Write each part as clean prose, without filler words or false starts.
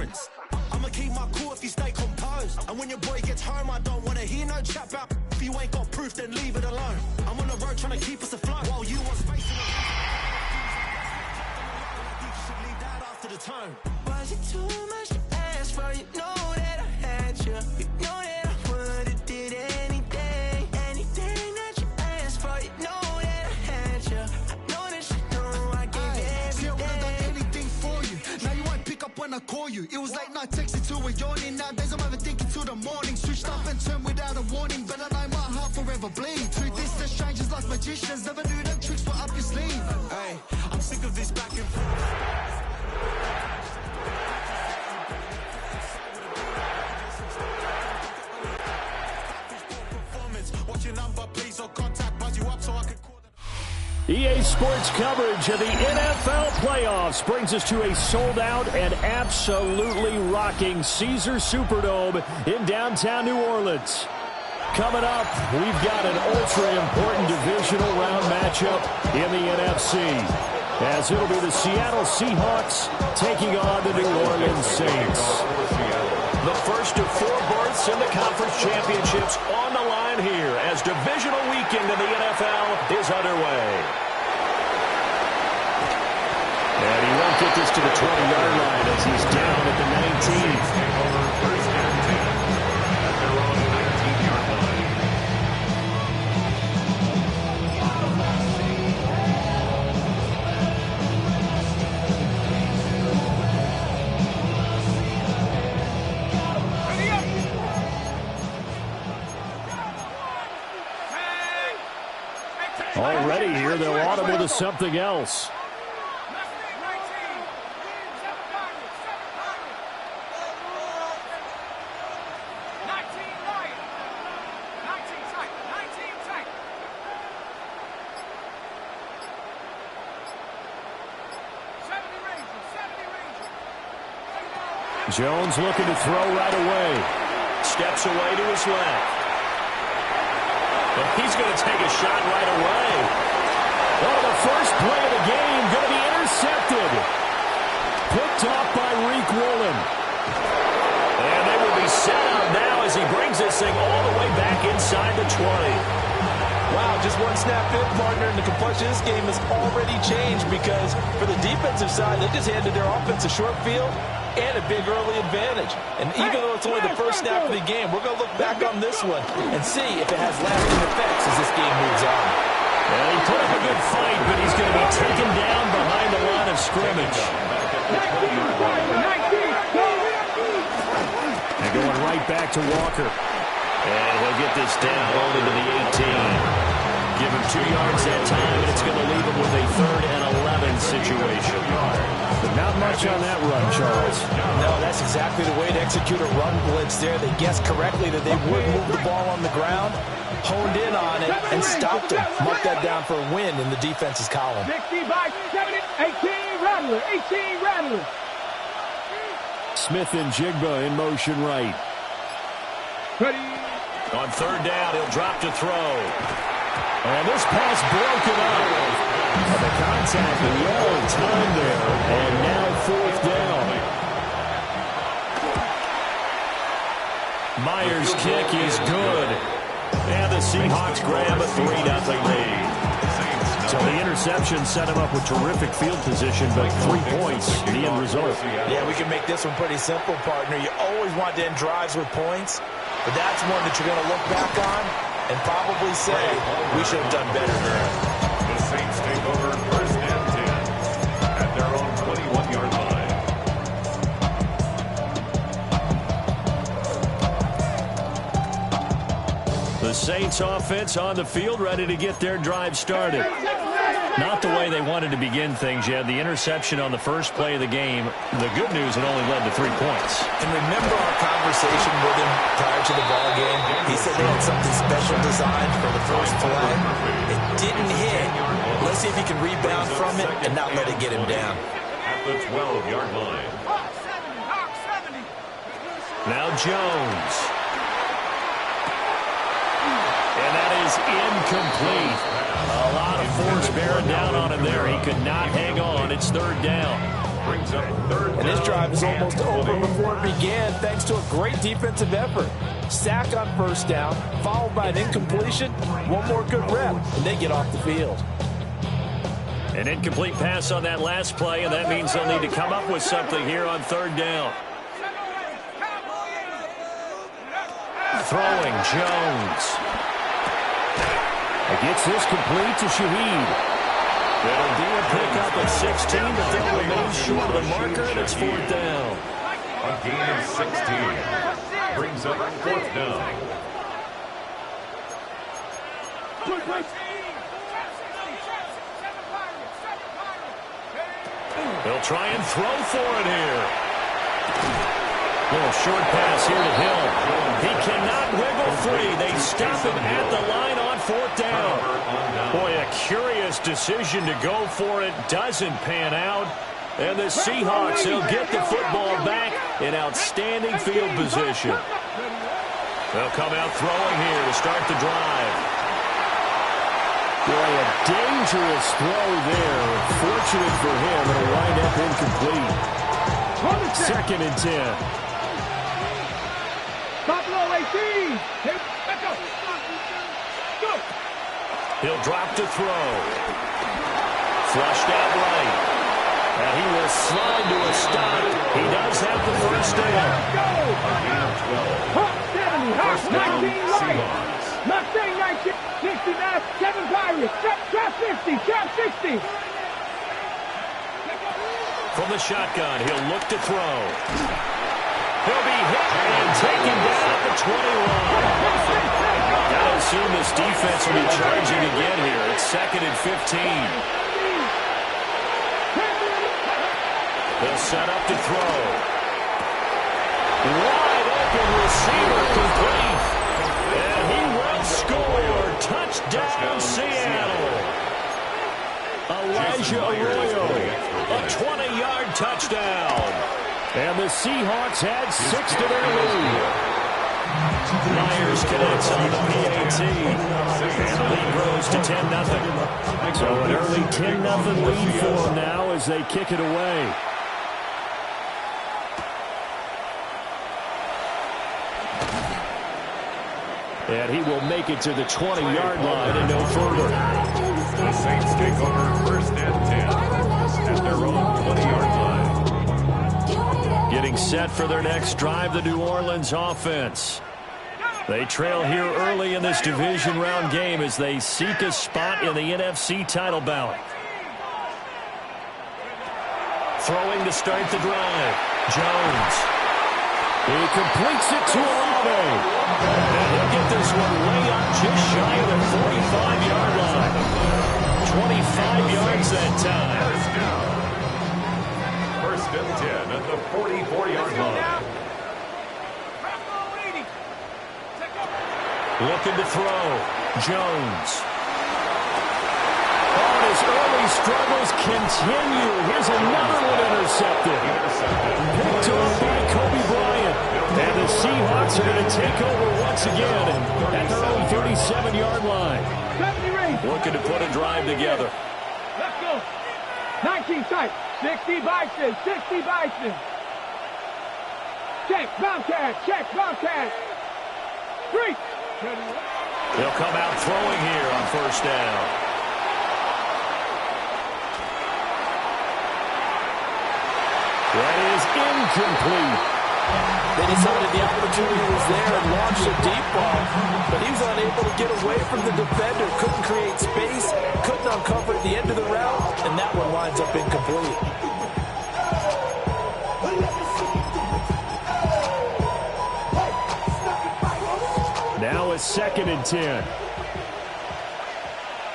difference. I'ma keep my cool if you stay composed. And when your boy gets home, I don't wanna hear no chat about if you ain't got proof, then leave it alone. I'm on the road trying to keep us afloat while you want space in the leave that after the tone. Was it too much to ask for? You know that I had you. You know that I would've did anything that you asked for. You know that I had you. I know that you know I gave you everything. See, I would've done anything for you. Now you won't pick up when I call you. It was late night texting to a yawning. Nowadays I'm overthinking till the morning. Switched up and turned without a warning, but I know my heart forever bleeds. Through this, the strangers like magicians. Never knew them tricks were up your sleeve. Hey, I'm sick of this back and forth. EA Sports coverage of the NFL Playoffs brings us to a sold-out and absolutely rocking Caesars Superdome in downtown New Orleans. Coming up, we've got an ultra-important divisional round matchup in the NFC, as it'll be the Seattle Seahawks taking on the New Orleans Saints. The first of 4 berths in the conference championships on the line here as divisional weekend in the NFL is underway. And he won't get this to the 20-yard line as he's down at the 19. First and 10 at their own 19-yard line. Already here, they'll audible to something else. Jones looking to throw right away. Steps away to his left. And he's going to take a shot right away. Oh, the first play of the game going to be intercepted. Picked off by Reek Woolen. And they will be set up now as he brings this thing all the way back inside the 20. Wow, just one snap in, partner, and the complexion of this game has already changed because for the defensive side, they just handed their offense a short field and a big early advantage. And even though it's only the first snap of the game, we're going to look back on this one and see if it has lasting effects as this game moves on. Well, he put up a good fight, but he's going to be taken down behind the line of scrimmage. And going right back to Walker. And he'll get this down, rolled into the 18. Give him 2 yards that time, and it's going to leave him with a 3rd and 11 situation. But not much on that run, Charles. No, that's exactly the way to execute a run blitz there. They guessed correctly that they would move the ball on the ground, honed in on it, and stopped him. Mark that down for a win in the defense's column. 60 by 70, 18 Rattler, 18 Rattler. Smith and Jigba in motion right. Ready. On 3rd down, he'll drop to throw. And this pass broken up. And the contact well timed there. And now 4th down. Myers' kick is good. And the Seahawks grab a 3-0 lead. So the interception set him up with terrific field position, but 3 points, the end result. Yeah, we can make this one pretty simple, partner. You always want to end drives with points, but that's one that you're going to look back on and probably say, we should have done better there. The Saints take over 1st and 10 at their own 21-yard line. The Saints offense on the field, ready to get their drive started. Not the way they wanted to begin things. You had the interception on the first play of the game. The good news, it only led to 3 points. And remember our conversation with him prior to the ball game? He said they had something special designed for the first play. It didn't hit. Let's see if he can rebound from it and not let it get him down. At the 12-yard line. Now Jones. And that is incomplete. A lot of force bearing down on him there. He could not hang on. It's 3rd down. brings up third down. And this drive is almost over before it began thanks to a great defensive effort. Sack on first down, followed by an incompletion. One more good rep, and they get off the field. An incomplete pass on that last play, and that means they'll need to come up with something here on third down. Throwing, Jones. He gets this complete to Shaheed. It'll be a pickup at 16, but they'll remain short of the marker, and it's fourth down. A gain of 16 brings up fourth down. They'll try and throw for it here. Little short pass here to Hill. He cannot wiggle free. They stop him at the line on fourth down. Boy, a curious decision to go for it. Doesn't pan out. And the Seahawks, they'll get the football back in outstanding field position. They'll come out throwing here to start the drive. Boy, a dangerous throw there. Fortunate for him, it'll wind up incomplete. Second and 10. Buffalo 18. Let's go. Go. He'll drop to throw. Flushed out right. And he will slide to a stop. He does have the first down. Hot 70, hot 19 right. Mustang 19, 69, 7 Pirates, trap 50, trap 60. From the shotgun, he'll look to throw. He'll be hit and taken down at the 20-line. Gotta assume this defense will be charging again here. It's second and 15. They'll set up to throw. Wide open receiver complete. And he will score. Touchdown, Seattle. Elijah Arroyo, a 20-yard touchdown. And the Seahawks add 6 to their lead. Myers connects on the PAT. And the lead grows to 10-0. So an early 10-0 lead for them now as they kick it away. And he will make it to the 20-yard line and no further. The Saints take over first and 10 at their own 20-yard line. Getting set for their next drive, the New Orleans offense. They trail here early in this division round game as they seek a spot in the NFC title ballot. Throwing to start the drive. Jones. He completes it to Olave. And he'll get this one way up just shy of the 45-yard line. 25 yards that time. First and 10 at the 44-yard line. Looking to throw. Jones. Oh, his early struggles continue. Here's another one intercepted. Picked off by Kobe Bryant. And the Seahawks are going to take over once again at their own 37-yard line. Looking to put a drive together. Let's go. 19 tight. 60 Bison. 60 Bison. Check. Bobcat. Check. Bobcat. 3. They'll come out throwing here on first down. That is incomplete. They decided the opportunity was there and launched a deep ball, but he was unable to get away from the defender, couldn't create space, couldn't uncover at the end of the route, and that one winds up incomplete. Now it's second and 10.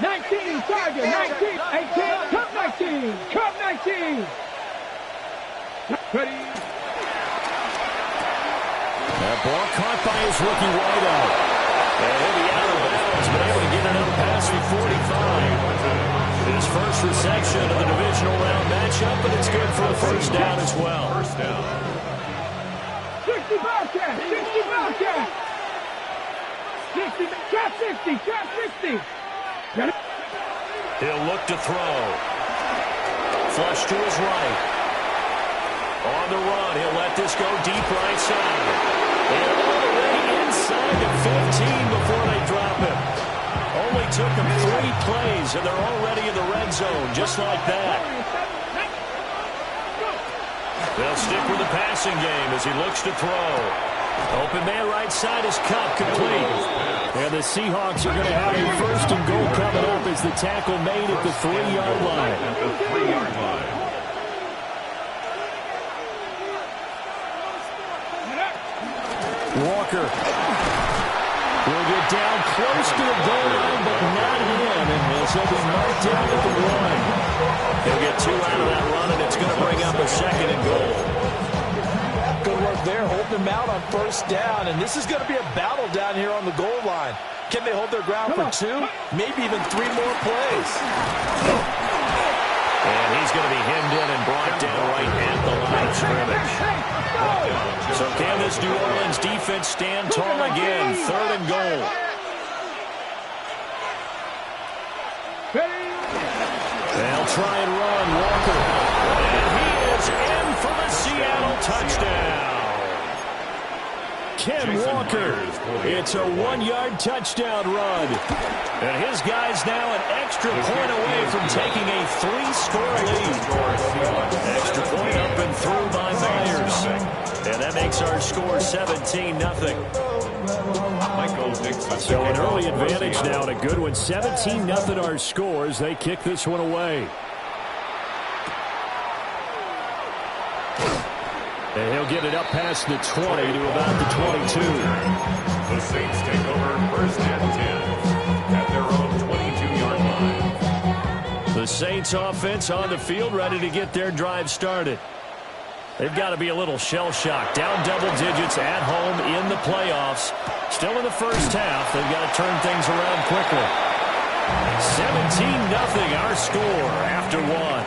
19, target, 19, 18, cup 19, cup 19. Ready. That ball caught by his rookie wideout. And he'll be out of bounds, but able to get it up past the 45. His first reception of the divisional round matchup, but it's good for a first down as well. First down. 60 Bobcat, 60 Bobcat. 60, trap 60, trap 60. He'll look to throw. Flush to his right. On the run, he'll let this go deep right side. And all the way inside the 15 before they drop him. Only took them 3 plays, and they're already in the red zone, just like that. They'll stick with the passing game as he looks to throw. Open man right side is Cup complete. And the Seahawks are going to have a first and goal coming up as the tackle made at the 3-yard line. At the 3-yard line. Walker will get down close to the goal line, but not in. And he'll be marked down at the 1. He'll get 2 out of that run, and it's going to bring up a second and goal. Good work there, holding them out on first down, and this is going to be a battle down here on the goal line. Can they hold their ground for 2, maybe even 3 more plays? And he's going to be hemmed in and brought down right at the line of scrimmage. So can this New Orleans defense stand tall again? 3rd and goal. They'll try and run. Walker. And he is in for the Seattle touchdown. Ken Walker. It's a 1-yard touchdown run. And his guy's now an extra point away from taking a 3-score lead. Extra point up and through by Myers. And that makes our score 17-0. So an early advantage now and a good one. 17-0 our scores. They kick this one away. And he'll get it up past the 20 to about the 22. The Saints take over first and 10 at their own 22-yard line. The Saints offense on the field ready to get their drive started. They've got to be a little shell-shocked. Down double digits at home in the playoffs. Still in the first half. They've got to turn things around quickly. 17-0 our score after 1.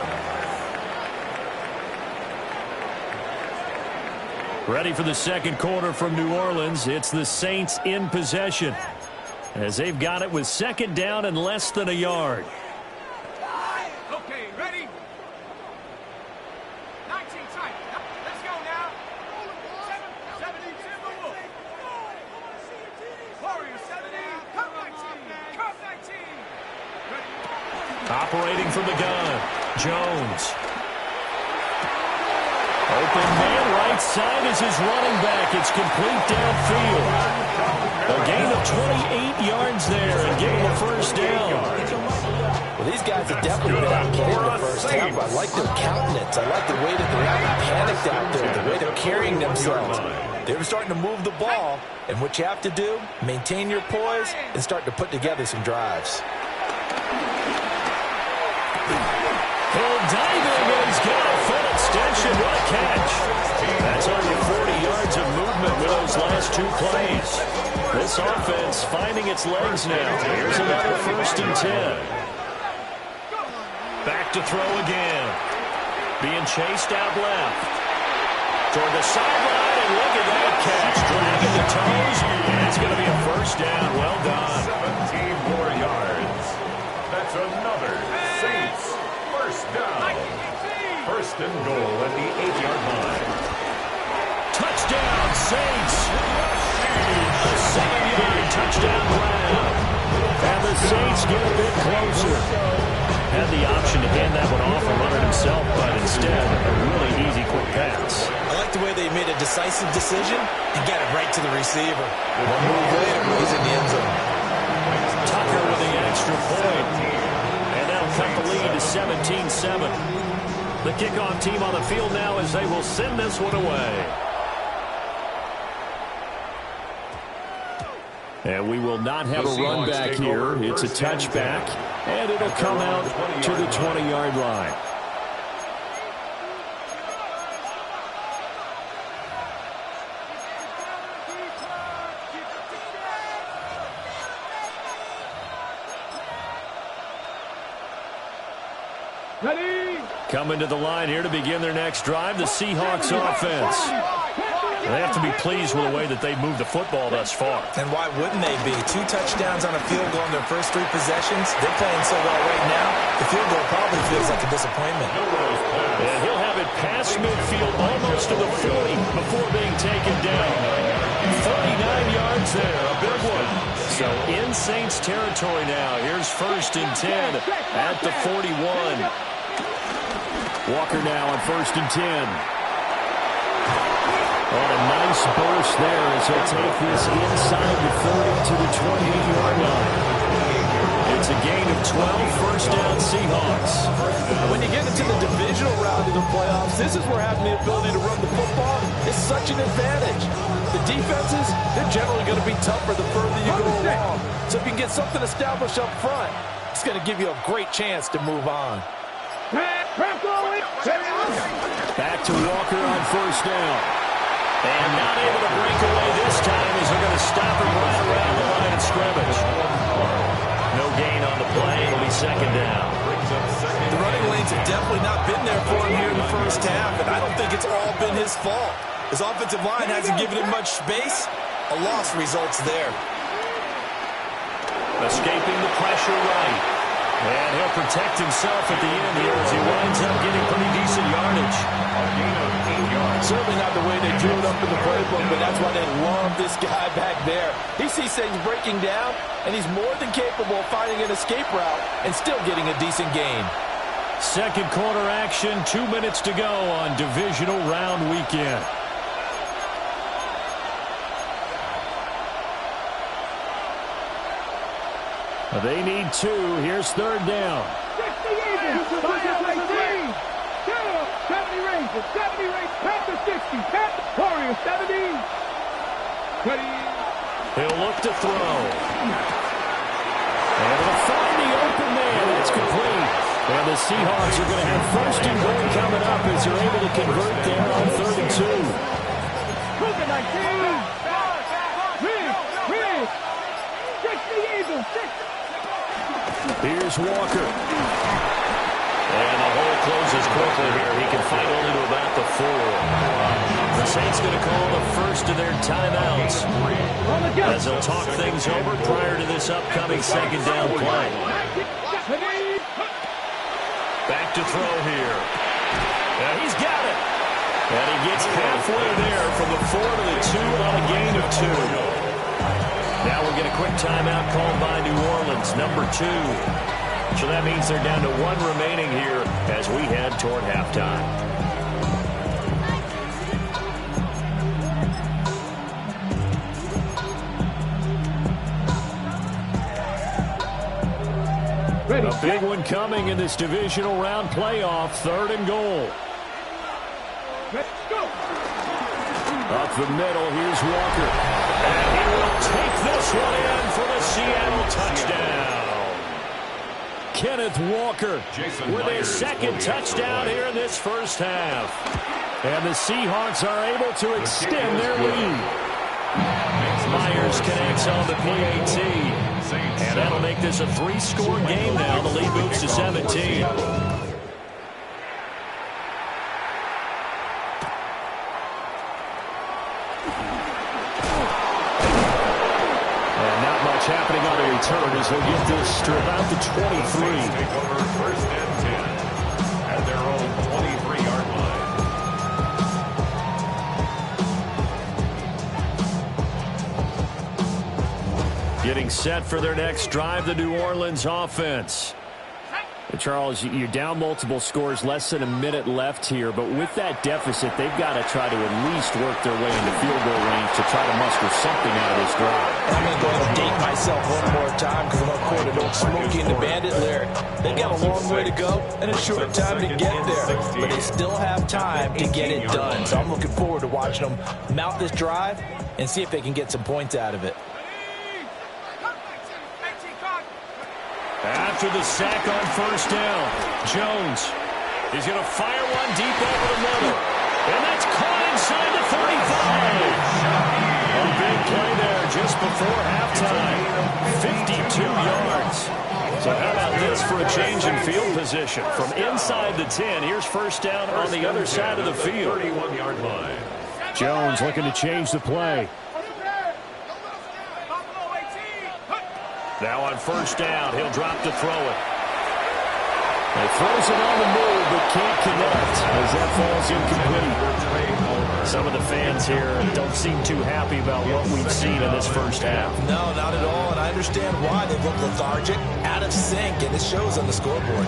Ready for the second quarter from New Orleans. It's the Saints in possession as they've got it with 2nd down and less than a yard. Okay, ready? 19 tight. Let's go now. 70, Timberwolves. Warriors 70, Cup 19. Cup 19. Operating from the gun, Jones. Open man right side is his running back. It's complete downfield. A gain of 28 yards there and gave him a first down. Well, these guys have definitely been outplayed in the first half. I like their countenance. I like the way that they're not panicked out there, the way they're carrying themselves. They were starting to move the ball, and what you have to do, maintain your poise and start to put together some drives. He'll dive in, and he's got a foot extension. What a catch. That's under 40 yards of movement with those last 2 plays. This offense finding its legs now. Here's another 1st and 10. Back to throw again. Being chased out left. Toward the sideline, and look at that catch. Dragging the toes, and it's going to be a first down. Well done. 17 more yards. That's another Saints first down. 1st and goal at the 8-yard line. Touchdown, Saints. A 7-yard touchdown grab. And the Saints get a bit closer. Had the option to hand that one off and run it himself, but instead, a really easy quick pass. I like the way they made a decisive decision and got it right to the receiver. One move later, he's in the end zone. Tucker with the extra point. And that'll cut the lead to 17-7. The kickoff team on the field now as they will send this one away. And we will not have a run back here. It's a touchback, and it'll come out to the 20-yard line. Ready? Coming to the line here to begin their next drive, the Seahawks offense. They have to be pleased with the way that they've moved the football thus far. And why wouldn't they be? 2 touchdowns on a field goal in their first 3 possessions. They're playing so well right now, the field goal probably feels like a disappointment. And he'll have it past midfield, almost to the 40 before being taken down. 39 yards there, a big one. So in Saints territory now. Here's 1st and 10 at the 41. Walker now on 1st and 10. And a nice burst there as he'll take this inside the 30 to the 28-yard line. It's a gain of 12, 1st down Seahawks. When you get into the divisional round of the playoffs, this is where having the ability to run the football is such an advantage. The defenses, they're generally going to be tougher the further you go along. So if you can get something established up front, it's going to give you a great chance to move on. Back to Walker on 1st down. And not able to break away this time as they're going to stop him right around the line of scrimmage. No gain on the play. It'll be 2nd down. The running lanes have definitely not been there for him here in the first half, and I don't think it's all been his fault. His offensive line hasn't given him much space. A loss results there. Escaping the pressure right. And he'll protect himself at the end here as he winds up getting pretty decent yardage. Certainly not the way they drew it up in the playbook, but that's why they love this guy back there. He sees things breaking down, and he's more than capable of finding an escape route and still getting a decent gain. 2nd quarter action, 2 minutes to go on divisional round weekend. They need 2. Here's 3rd down. 70 Rangers, 70 Rangers, Panther 60, Panther Warriors 70. He'll look to throw. And he'll find the open man. It's complete. And the Seahawks are going to have 1st and goal coming up as they're able to convert there on 3rd and 2. Here's Walker. And the hole closes quickly here. He can fight only to about the 4. The Saints going to call the first of their timeouts as they'll talk things over prior to this upcoming 2nd down play. Back to throw here. And he's got it. And he gets halfway there from the 4 to the 2 on a gain of 2. Now we'll get a quick timeout called by New Orleans, number 2. So that means they're down to 1 remaining here as we head toward halftime. A big one coming in this divisional round playoff, 3rd and goal. Up the middle, here's Walker. And he will take this one in for the Seattle touchdown. Kenneth Walker with his 2nd touchdown here in this first half. And the Seahawks are able to extend their lead. Myers connects on the PAT. And that'll make this a 3-score game now. The lead moves to 17. Happening on the return as he'll get this to about the 23. Take over 1st and 10 at their own 23-yard line. Getting set for their next drive, the New Orleans offense. Charles, you're down multiple scores, less than a minute left here, but with that deficit, they've got to try to at least work their way into field goal range to try to muster something out of this drive. I'm going to go ahead and date myself one more time because I'm going to quote an old Smokey and the Bandit lyric. They've got a long way to go and a short time to get there, but they still have time to get it done. So I'm looking forward to watching them mount this drive and see if they can get some points out of it. After the sack on 1st down, Jones. He's going to fire one deep over the middle. And that's caught inside the 35. A big play there just before halftime. 52 yards. So how about this for a change in field position? From inside the 10, here's 1st down on the other side of the field. 31-yard line. Jones looking to change the play. Now on 1st down, he'll drop to throw it. He throws it on the move, but can't connect as that falls incomplete. Some of the fans here don't seem too happy about what we've seen in this first half. No, not at all, and I understand why. They look lethargic, out of sync, and it shows on the scoreboard.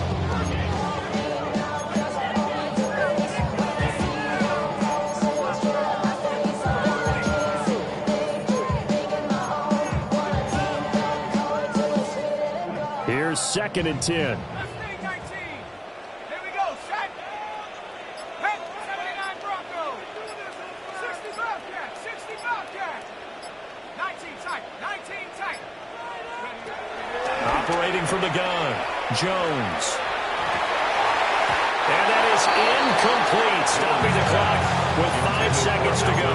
Here's 2nd and 10. Operating from the gun, Jones. And that is incomplete, stopping the clock with 5 seconds to go.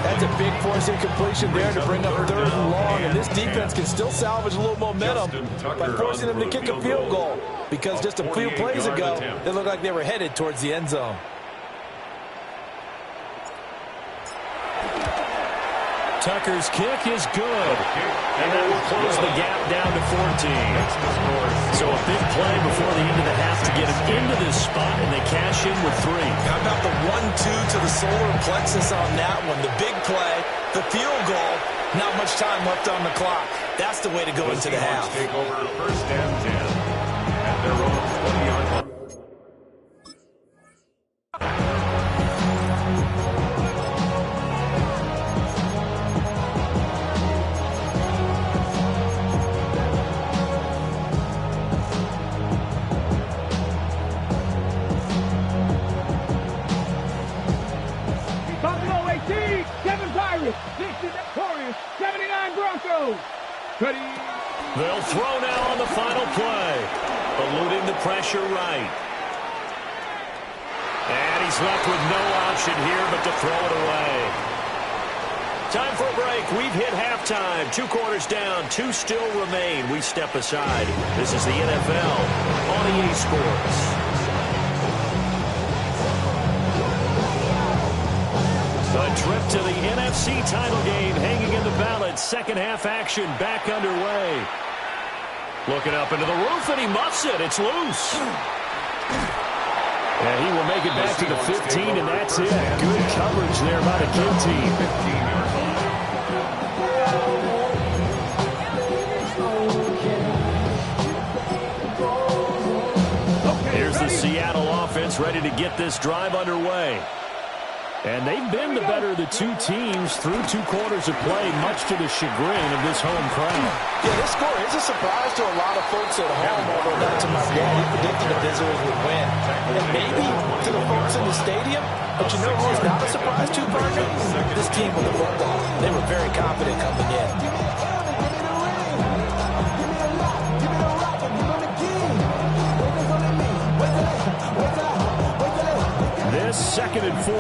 That's a big force incompletion there to bring up 3rd and long, and this defense can still salvage a little momentum by forcing them to kick a field goal, because just a few plays ago, they looked like they were headed towards the end zone. Tucker's kick is good, and that will close the gap down to 14. So a big play before the end of the half to get him into this spot, and they cash in with 3. How about the 1-2 to the solar plexus on that one? The big play, the field goal, not much time left on the clock. That's the way to go into the half. Take over 1st and 10 at their own 20-yard line. Buffalo 18, 7 Pirates, 60 Warriors, 79 Broncos. They'll throw now on the final play. Eluding the pressure right. And he's left with no option here but to throw it away. Time for a break. We've hit halftime. 2 quarters down. 2 still remain. We step aside. This is the NFL on EA Sports. A trip to the NFC title game hanging in the balance. Second half action back underway. Looking up into the roof, and he muffs it. It's loose. And he will make it back to the 15, and that's it. Good coverage there by the Kid team. Here's the Seattle offense ready to get this drive underway. And they've been the better of the 2 teams through 2 quarters of play, much to the chagrin of this home crowd. Yeah, this score is a surprise to a lot of folks at home, although not to my dad. He predicted the Visitors would win. And maybe to the folks in the stadium, but you know who's not a surprise to, partner? This team with the football. They were very confident coming in. This 2nd and 4.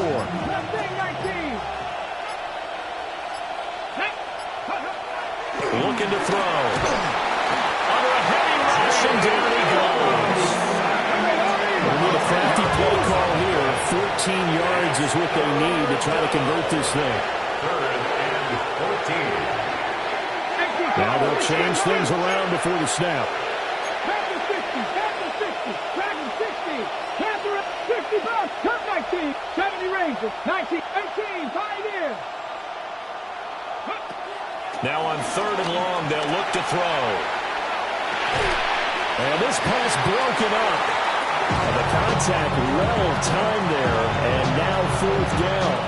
Looking to throw. Under a heavy rush, and down he goes. We need a crafty play call here. 14 yards is what they need to try to convert this thing. 3rd and 14. Now they'll change things around before the snap. Panther 60, Panther 60, Dragon 60, Panther 65, Turn 19, 70 Rangers, 19, 18, Pioneer. Now on 3rd and long, they'll look to throw. And this pass broken up. And the contact well timed there, and now 4th down.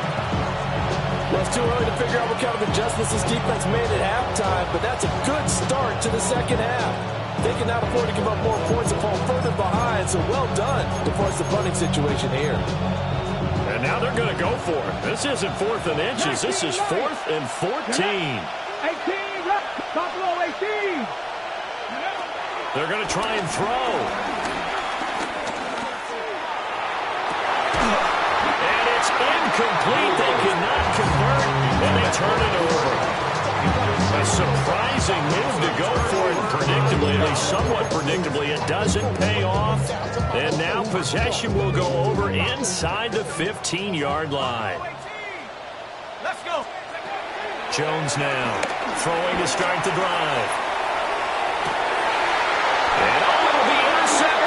Well, it's too early to figure out what kind of adjustments this defense made at halftime, but that's a good start to the second half. They cannot afford to give up more points and fall further behind, so well done to force the punting situation here. And now they're going to go for it. This isn't 4th and inches. This is 4th and 14. 18, Buffalo 18. They're going to try and throw. And it's incomplete. They cannot convert, and they turn it over. A surprising move to go for it predictably, at least somewhat predictably. It doesn't pay off. And now possession will go over inside the 15-yard line. Let's go. Jones now throwing to start the drive. And it'll be intercepted.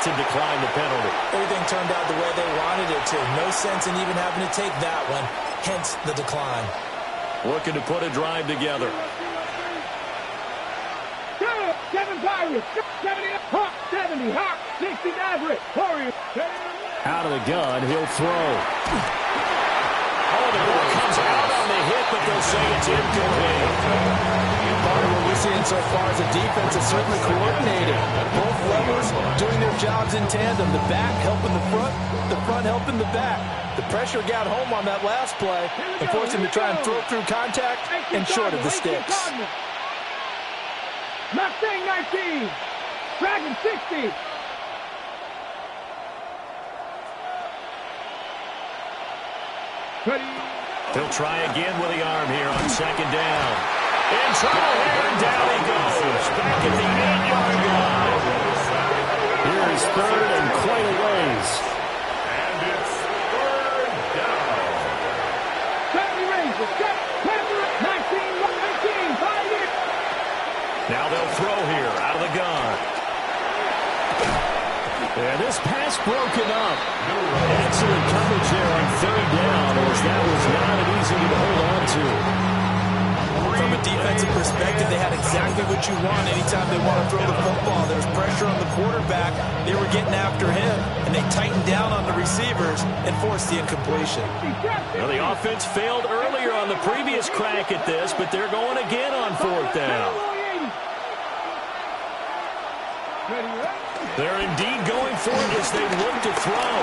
to decline the penalty. Everything turned out the way they wanted it to. No sense in even having to take that one, hence the decline. Looking to put a drive together. 7 Pirates, 70 Hawks, 70 Hawks, 60 Maverick, Warriors. Out of the gun, he'll throw. Oh, the ball comes out on the hit, but they'll say it's incomplete. Part of what we're seeing so far is the defense is certainly coordinated. Both levels doing their jobs in tandem. The back helping the front helping the back. The pressure got home on that last play and forced him to try and throw through contact and short of the sticks. Mustang 19, Dragon 60. He'll try again with the arm here on second down. In trouble here, and down he goes. Back at the 8-yard line. Here is third and quite a ways. And it's third down. 70 Rangers, 19, 5 years. Now they'll throw here out of the gun. And this pass broken up. Excellent coverage there on third down, as that was not an easy to hold on to. From a defensive perspective, they had exactly what you want anytime they want to throw the football. There was pressure on the quarterback. They were getting after him, and they tightened down on the receivers and forced the incompletion. Well, the offense failed earlier on the previous crack at this, but they're going again on fourth down. They're indeed going for it as they look to throw.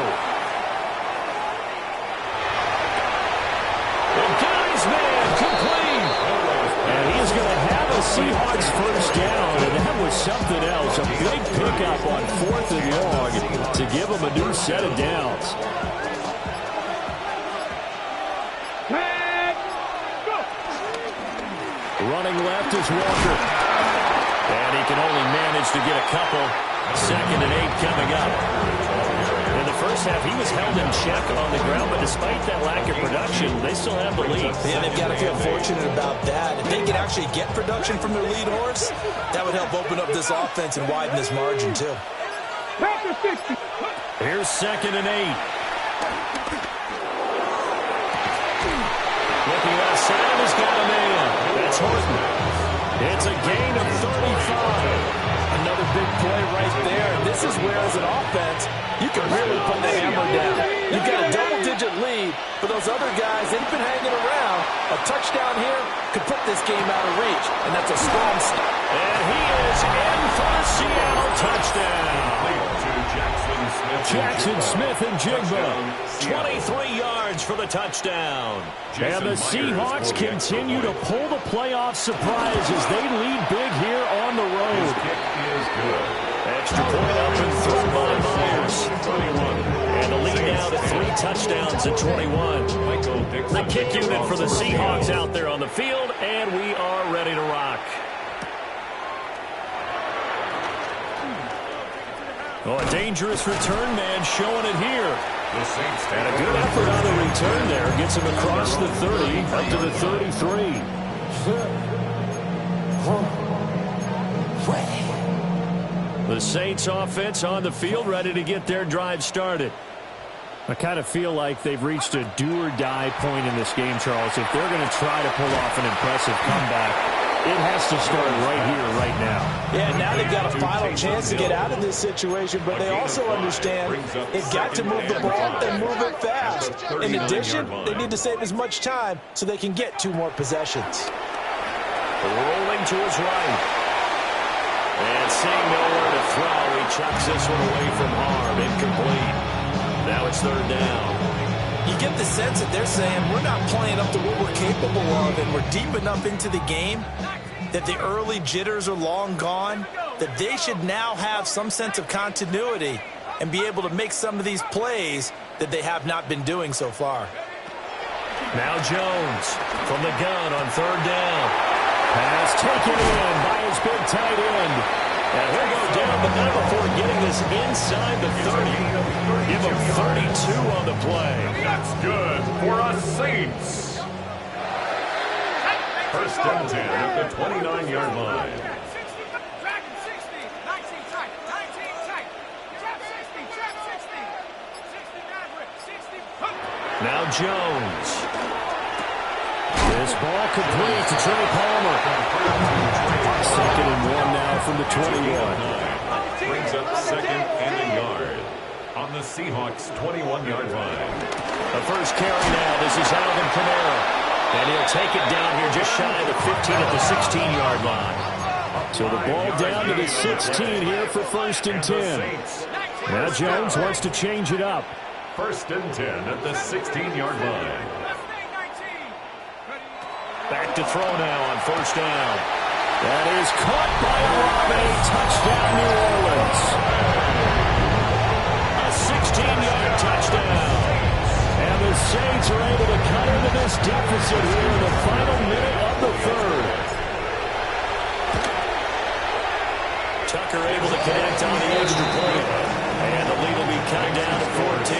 The guy's man complete. And he's going to have a Seahawks first down, and that was something else. A big pickup on fourth and long to give them a new set of downs. Running left is Walker. And he can only manage to get a couple. 2nd and 8 coming up. In the first half, he was held in check on the ground, but despite that lack of production, they still have the lead. Yeah, they've got to feel fortunate about that. If they could actually get production from their lead horse, that would help open up this offense and widen this margin, too. Here's 2nd and 8. Looking outside, he's got a man. That's Horton. It's a gain of 35. Another big play right there. This is where, as an offense, you can really put the hammer down. You've got a double-digit lead, but those other guys, they've been hanging around. A touchdown here could put this game out of reach, and that's a strong start. And he is in for the Seattle touchdown. Jackson Smith and Jigba, 23 yards for the touchdown. And the Seahawks continue to pull the playoff surprise as they lead big here on the road. Extra point up and thrown by Myers. And the lead now to 3 touchdowns at 21. The kick unit for the Seahawks out there on the field, and we are ready to rock. Oh, a dangerous return man showing it here. And a good effort on the return there. Gets him across the 30, up to the 33. The Saints offense on the field, ready to get their drive started. I kind of feel like they've reached a do-or-die point in this game, Charles. If they're going to try to pull off an impressive comeback, it has to start right here, right now. Yeah, now they've got a final chance to get out of this situation, but they also understand they've got to move the ball and move it fast. In addition, they need to save as much time so they can get 2 more possessions. Rolling to his right. And seeing nowhere to throw, he chucks this one away from harm. Incomplete. Now it's 3rd down. You get the sense that they're saying we're not playing up to what we're capable of, and we're deep enough into the game that the early jitters are long gone, that they should now have some sense of continuity and be able to make some of these plays that they have not been doing so far. Now Jones from the gun on 3rd down. Pass taken in by his big tight end. And he'll go down the middle before getting this inside the 30. Give him 32 on the play. That's good for us Saints. 1st and 10 at the 29-yard line. Now Jones. This ball complete to Trey Palmer. 2nd and 1 now from the 21. Brings up 2nd and a yard on the Seahawks 21-yard line. The first carry now. This is Alvin Kamara. And he'll take it down here just shy of the 15 at the 16-yard line. So the ball down to the 16 here for 1st and 10. Now Jones wants to change it up. 1st and 10 at the 16-yard line. Back to throw now on 1st down. That is caught by Olave. Touchdown, New Orleans. A 16-yard touchdown. And the Saints are able to cut into this deficit here in the final minute of the 3rd. Tucker able to connect on the extra point. And the lead will be cut down to 14.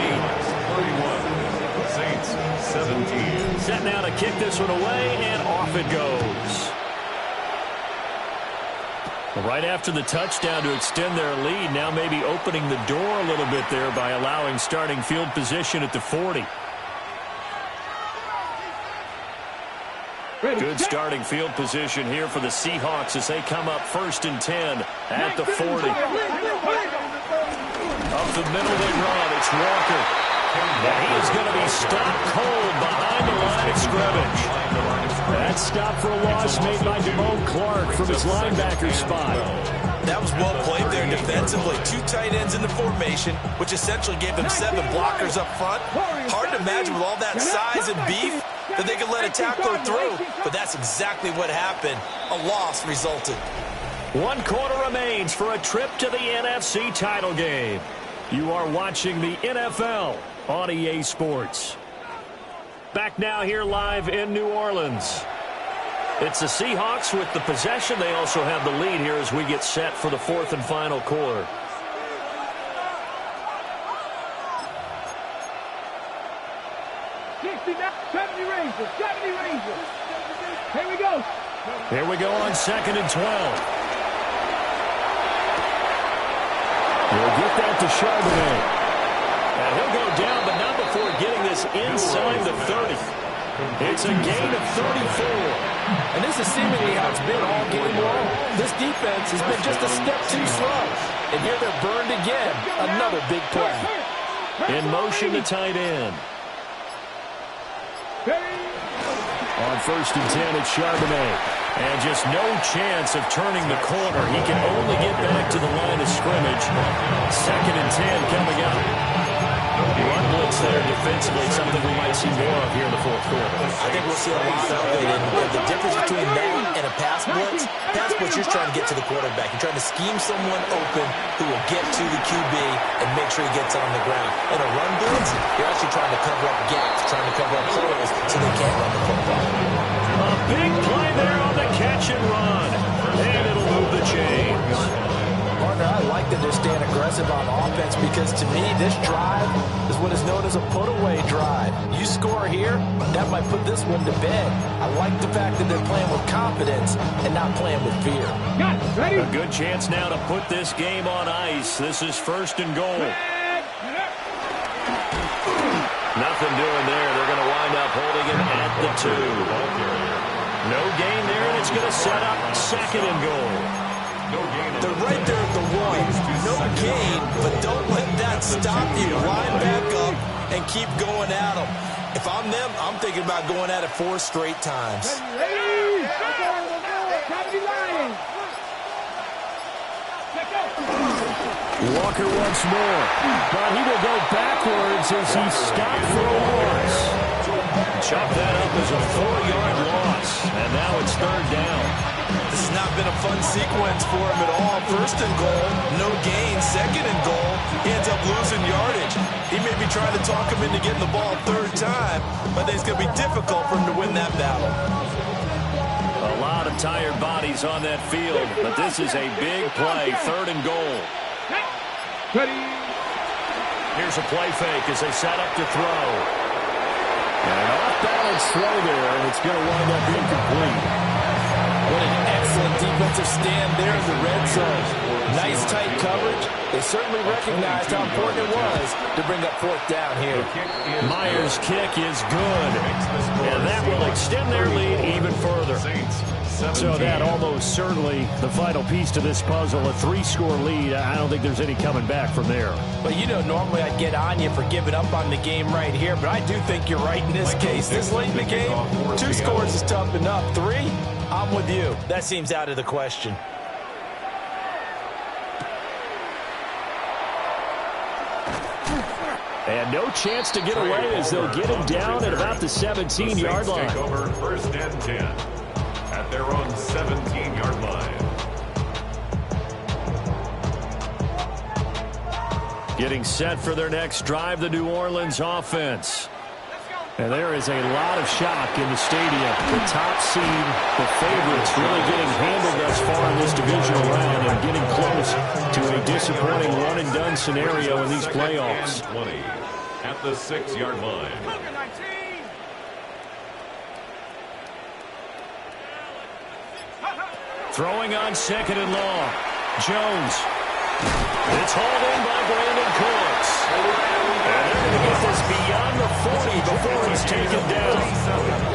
31. Saints 17. Set now to kick this one away, and off it goes. Right after the touchdown to extend their lead, now maybe opening the door a little bit there by allowing starting field position at the 40. Good starting field position here for the Seahawks as they come up 1st and 10 at the 40. Up the middle they run. It's Walker. And he is going to be stopped cold behind the line of scrimmage. That stop for a loss made by Damone Clark from his linebacker spot. That was well played there defensively. 2 tight ends in the formation, which essentially gave them 7 blockers up front. Hard to imagine with all that size and beef that they could let a tackler through, but that's exactly what happened. A loss resulted. 1 quarter remains for a trip to the NFC title game. You are watching the NFL on EA Sports. Back now here live in New Orleans. It's the Seahawks with the possession. They also have the lead here as we get set for the 4th and final quarter. Here we go on 2nd and 12. We'll get that to Charbonnet. And he'll go down, but not before getting this inside the 30. It's a gain of 34. And this is seemingly how it's been all game long. This defense has been just a step too slow. And here they're burned again. Another big play. In motion to tight end. On 1st and 10, it's Charbonnet. And just no chance of turning the corner. He can only get back to the line of scrimmage. 2nd and 10 coming up. Run blitz there defensively, something we might see more of here in the 4th quarter. I think we'll see a lot of it. And the difference between that and a pass blitz, you're trying to get to the quarterback. You're trying to scheme someone open who will get to the QB and make sure he gets on the ground. In a run blitz, you're actually trying to cover up gaps, trying to cover up holes so they can't run the football. A big play there on the catch and run. And it'll move the chains. Partner, I like that they're staying aggressive on offense because to me, this drive is what is known as a put-away drive. You score here, that might put this one to bed. I like the fact that they're playing with confidence and not playing with fear. A good chance now to put this game on ice. This is 1st and goal. Nothing doing there. They're going to wind up holding him at the 2. No gain there, and it's going to set up 2nd and goal. They're right there at the 1. No gain, but don't let that stop you. Line back up and keep going at them. If I'm them, I'm thinking about going at it 4 straight times. Walker once more, but he will go backwards as he stopped for a loss. Chop that up as a 4-yard loss, and now it's 3rd down. This has not been a fun sequence for him at all. 1st and goal, no gain. 2nd and goal, he ends up losing yardage. He may be trying to talk him into getting the ball 3rd time, but I think it's going to be difficult for him to win that battle. A lot of tired bodies on that field, but this is a big play. 3rd and goal. Here's a play fake as they set up to throw. And an off-balance throw there, and it's going to wind up incomplete. What an excellent defensive stand there in the red zone. Nice tight coverage. They certainly recognized how important it was to bring up fourth down here. Myers' kick is good, and that will extend their lead even further. So that almost certainly the final piece to this puzzle, a 3-score lead. I don't think there's any coming back from there. But you know, normally I'd get on you for giving up on the game right here, but I do think you're right in this case. This late in the game, 2 scores is tough enough. 3, I'm with you. That seems out of the question. And no chance to get away as they'll get him down at about the 17-yard line. Take over 1st and 10 at their own 17-yard line. Getting set for their next drive, the New Orleans offense. And there is a lot of shock in the stadium. The top seed, the favorites, really getting handled thus far in this divisional round and getting close to a disappointing one-and-done scenario in these playoffs. 20 at the 6-yard line. Throwing on 2nd and long. Jones. It's hauled in by Brandon Cooks. And they're going to get this beyond the 40 before he's taken down.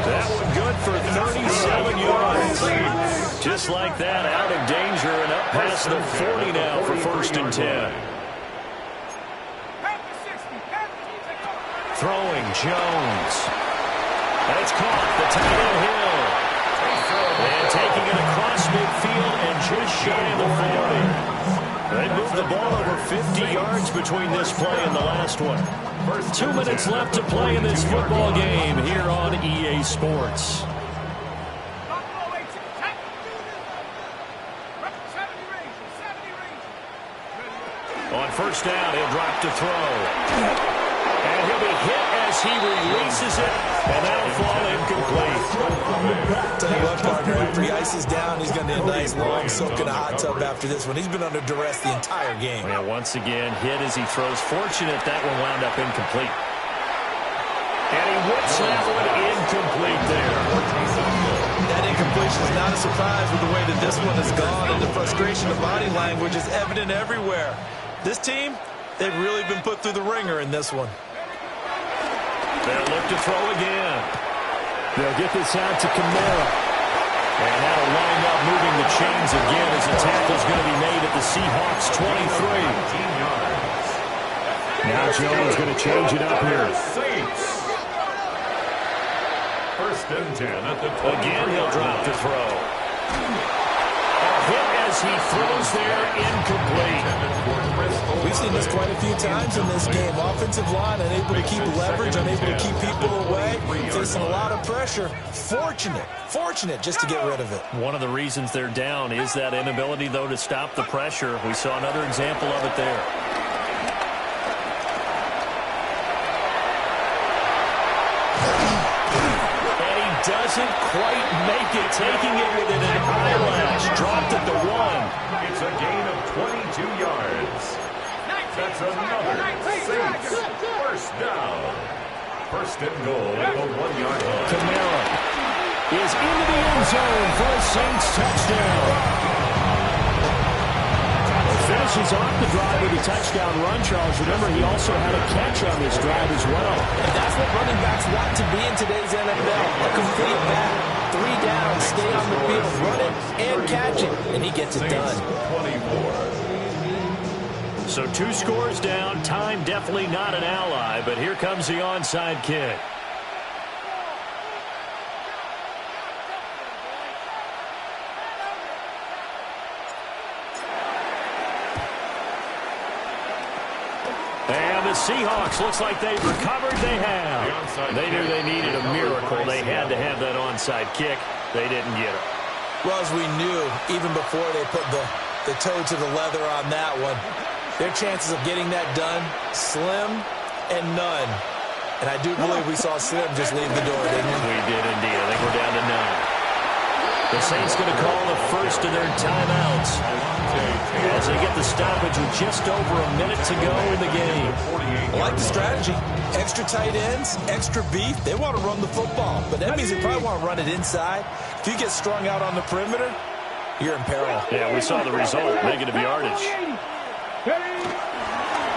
That one good for 37 yards. Just like that, out of danger and up past the 40 now for 1st and 10. Throwing Jones. And it's caught. The tight end Hill. And taking it across midfield and just shy of the 40. They moved the ball over 50 yards between this play and the last one. 2 minutes left to play in this football game here on EA Sports. On 1st down, he'll drop to throw. And he'll be hit as he releases it, and that'll fall incomplete. Tell you what, partner, after he ices down, he's going to need a nice long soak in a hot tub after this one. He's been under duress the entire game. Yeah, once again, hit as he throws. Fortunate that one wound up incomplete. And he whips that one incomplete there. That incompletion is not a surprise with the way that this one has gone, and the frustration of body language is evident everywhere. This team, they've really been put through the ringer in this one. They'll look to throw again. They'll get this out to Kamara. And that'll wind up moving the chains again as the tackle's going to be made at the Seahawks 23. Now Jones going to change it up here. 1st and 10 at the 20. Again, he'll drop to throw. Hit as he throws there, incomplete. We've seen this quite a few times in this game. Offensive line unable to keep leverage, unable to keep people away, facing a lot of pressure. Fortunate just to get rid of it. One of the reasons they're down is that inability, though, to stop the pressure. We saw another example of it there. Doesn't quite make it, taking it within an eyelash. Dropped at the 1. It's a gain of 22 yards. That's another Saints 1st down. 1st and goal at the 1-yard line. Kamara is into the end zone for a Saints touchdown. Finishes off the drive with a touchdown run, Charles. Remember, he also had a catch on this drive as well. And that's what running backs want to be in today's NFL. A complete back. 3 down, stay on the field, run it, and catch it. And he gets it done. 24. So 2 scores down. Time definitely not an ally, but here comes the onside kick. And the Seahawks, looks like they've recovered. They have. They knew they needed a miracle. They had to have that onside kick. They didn't get it. Well, as we knew, even before they put the toe to the leather on that one, their chances of getting that done, slim and none. And I do believe we saw Slim just leave the door, didn't we? We did indeed. I think we're down to 9. The Saints going to call the first of their timeouts as they get the stoppage with just over a minute to go in the game. I like the strategy. Extra tight ends, extra beef. They want to run the football, but that means they probably want to run it inside. If you get strung out on the perimeter, you're in peril. Yeah, we saw the result, negative yardage.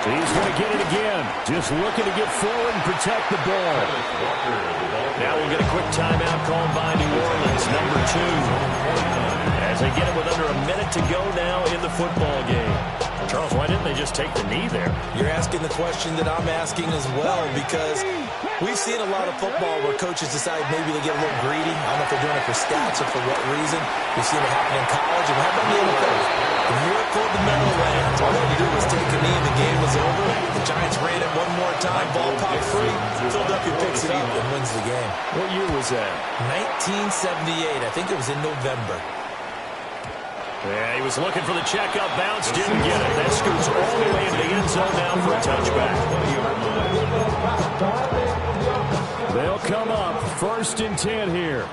He's going to get it again. Just looking to get forward and protect the ball. Now we'll get a quick timeout called by New Orleans, number 2. As they get it with under a minute to go now in the football game. Charles, why didn't they just take the knee there? You're asking the question that I'm asking as well, because we've seen a lot of football where coaches decide maybe they get a little greedy. I don't know if they're doing it for stats or for what reason. We've seen it happen in college. And how about the NFL? The miracle of the Meadowlands. All they had to do was take a knee and the game was over. The Giants ran it one more time. Ball popped free. Philadelphia picks it up and wins the game. What year was that? 1978. I think it was in November. Yeah, he was looking for the checkup bounce, didn't get it. That scoots all the way into the end zone now for a touchback. They'll come up 1st and 10 here.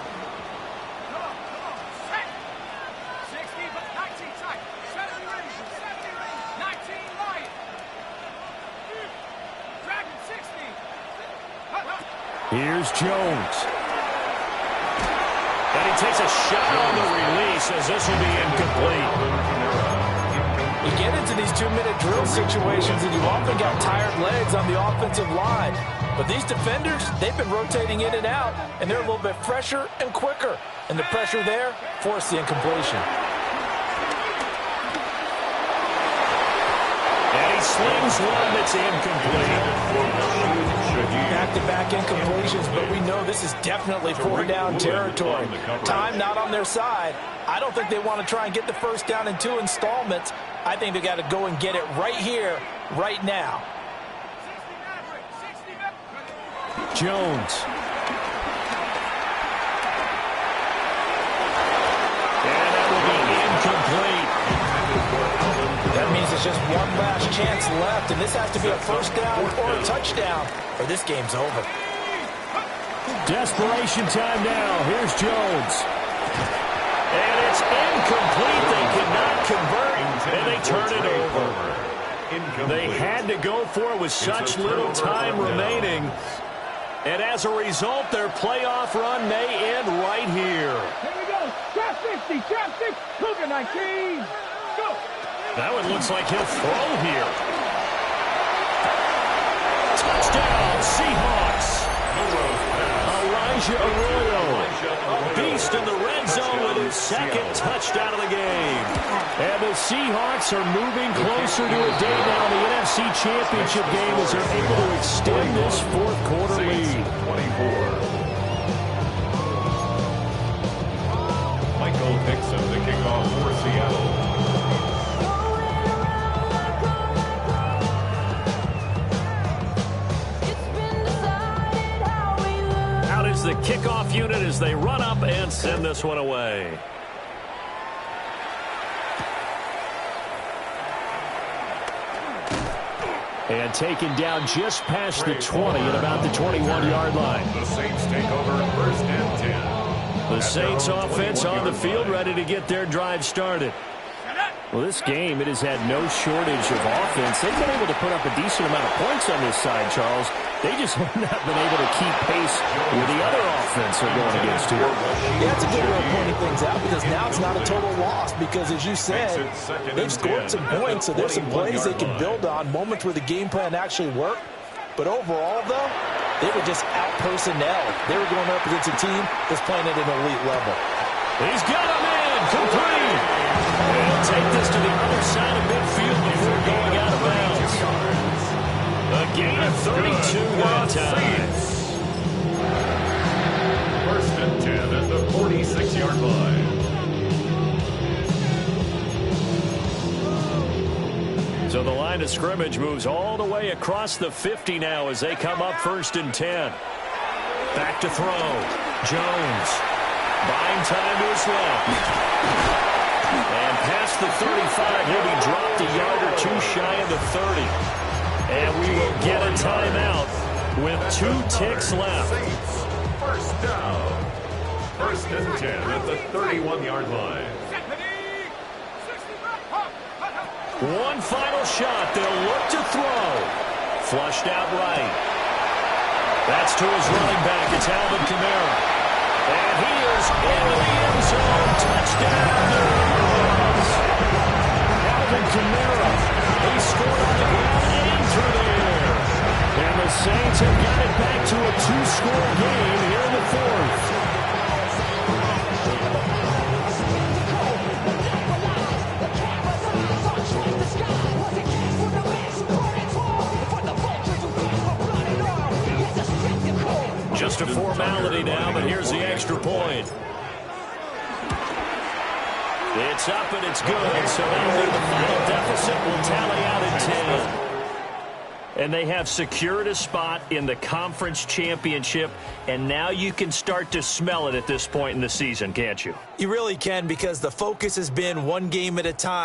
Here's Jones. And he takes a shot on the release as this will be incomplete. You get into these 2-minute drill situations and you often got tired legs on the offensive line. But these defenders, they've been rotating in and out, and they're a little bit fresher and quicker. And the pressure there forced the incompletion. And he slings one that's incomplete. Back-to-back incompletions, but we know this is definitely 4-down territory. Time not on their side. I don't think they want to try and get the first down in 2 installments. I think they got to go and get it right here, right now. Jones. And that will be incomplete. That means it's just one last chance left, and this has to be a first down or a touchdown, or this game's over. Desperation time now. Here's Jones. And it's incomplete. They cannot convert, and they turn it over. They had to go for it with such little time remaining. And as a result, their playoff run may end right here. Here we go. Trap 50, trap 6, Cougar 19. Go. That one looks like he'll throw here. Touchdown, Seahawks. Elijah Arroyo, a beast in the red zone with his 2nd touchdown of the game. And the Seahawks are moving closer to a day now in the NFC Championship game as they're able to extend this 4th quarter lead. 24. Michael Dixon, the kickoff for Seattle. The kickoff unit as they run up and send this one away. And taken down just past the 20 at about the 21-yard line. The Saints take over 1st and 10. The Saints offense on the field ready to get their drive started. Well, this game, it has had no shortage of offense. They've been able to put up a decent amount of points on this side, Charles. They just have not been able to keep pace with the other offense they're going against here. Yeah, it's a good way of pointing things out because now it's not a total loss because, as you said, they've scored some points, so there's some plays they can build on, moments where the game plan actually worked. But overall, though, they were just out-personnel. They were going up against a team that's playing at an elite level. He's got him in, complete. They'll take this to the other side of midfield before going out of bounds. A gain of 32 that time. 1st and 10 at the 46-yard line. So the line of scrimmage moves all the way across the 50 now as they come up 1st and 10. Back to throw. Jones. Buying time to his left. And past the 35, he'll be dropped a yard or 2 shy of the 30. And we will get a timeout with 2 ticks left. 1st down. First and 10 at the 31-yard line. One final shot. They'll look to throw. Flushed out right. That's to his running back. It's Alvin Kamara. And he is into the end zone. Touchdown, New Orleans. Alvin Kamara. He scored on the ground and through the air. And the Saints have got it back to a two-score game here in the fourth. Just a formality now, but here's the extra point. It's up and it's good, so that'll be the final deficit. Will tally out at 10. And they have secured a spot in the conference championship, and now you can start to smell it at this point in the season, can't you? You really can, because the focus has been one game at a time.